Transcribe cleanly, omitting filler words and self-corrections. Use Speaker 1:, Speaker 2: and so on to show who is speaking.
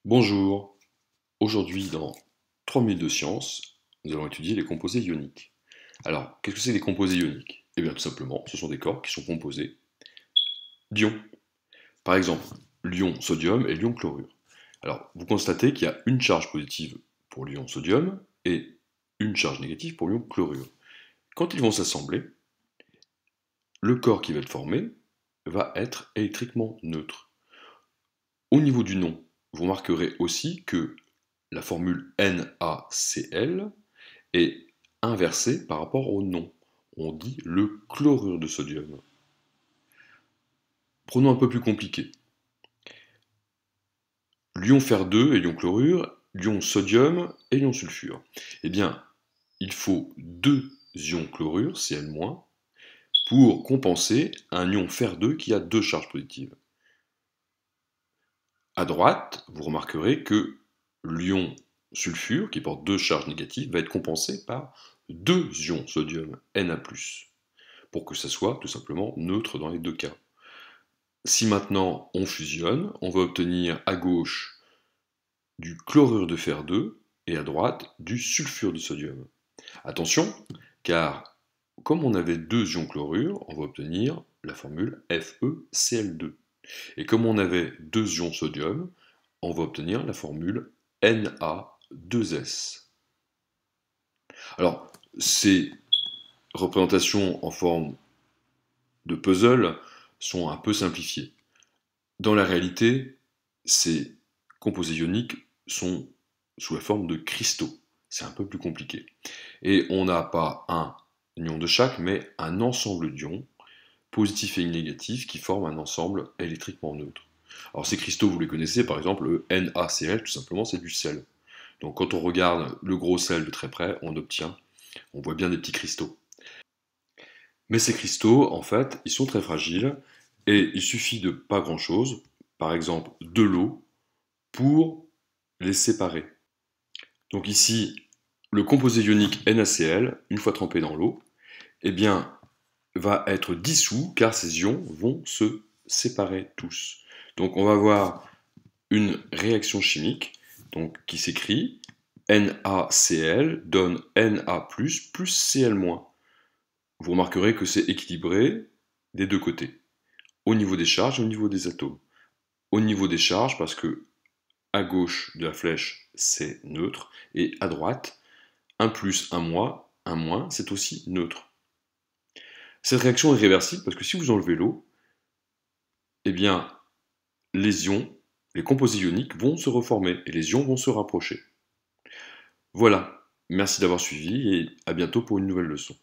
Speaker 1: Bonjour, aujourd'hui dans 3 minutes de science, nous allons étudier les composés ioniques. Alors, qu'est-ce que c'est des composés ioniques? Eh bien tout simplement, ce sont des corps qui sont composés d'ions. Par exemple, l'ion sodium et l'ion chlorure. Alors, vous constatez qu'il y a une charge positive pour l'ion sodium et une charge négative pour l'ion chlorure. Quand ils vont s'assembler, le corps qui va être formé va être électriquement neutre. Au niveau du nom, vous remarquerez aussi que la formule NaCl est inversée par rapport au nom. On dit le chlorure de sodium. Prenons un peu plus compliqué. L'ion fer2 et l'ion chlorure, l'ion sodium et l'ion sulfure. Eh bien, il faut deux ions chlorure, Cl-, pour compenser un ion fer2 qui a deux charges positives. À droite, vous remarquerez que l'ion sulfure, qui porte deux charges négatives, va être compensé par deux ions sodium, Na+, pour que ça soit tout simplement neutre dans les deux cas. Si maintenant on fusionne, on va obtenir à gauche du chlorure de fer2 et à droite du sulfure de sodium. Attention, car comme on avait deux ions chlorure, on va obtenir la formule FeCl2. Et comme on avait deux ions sodium, on va obtenir la formule Na2S. Alors, ces représentations en forme de puzzle sont un peu simplifiées. Dans la réalité, ces composés ioniques sont sous la forme de cristaux. C'est un peu plus compliqué. Et on n'a pas un ion de chaque, mais un ensemble d'ions, positifs et négatifs, qui forment un ensemble électriquement neutre. Alors ces cristaux, vous les connaissez, par exemple, le NaCl, tout simplement, c'est du sel. Donc quand on regarde le gros sel de très près, on voit bien des petits cristaux. Mais ces cristaux, en fait, ils sont très fragiles, et il suffit de pas grand-chose, par exemple de l'eau, pour les séparer. Donc ici, le composé ionique NaCl, une fois trempé dans l'eau, eh bien, va être dissous, car ces ions vont se séparer tous. Donc on va avoir une réaction chimique qui s'écrit NaCl donne Na+, plus Cl-. Vous remarquerez que c'est équilibré des deux côtés, au niveau des charges et au niveau des atomes. Au niveau des charges, parce que à gauche de la flèche, c'est neutre, et à droite, un plus, un moins, c'est aussi neutre. Cette réaction est réversible parce que si vous enlevez l'eau, eh bien, les ions, les composés ioniques vont se reformer et les ions vont se rapprocher. Voilà, merci d'avoir suivi et à bientôt pour une nouvelle leçon.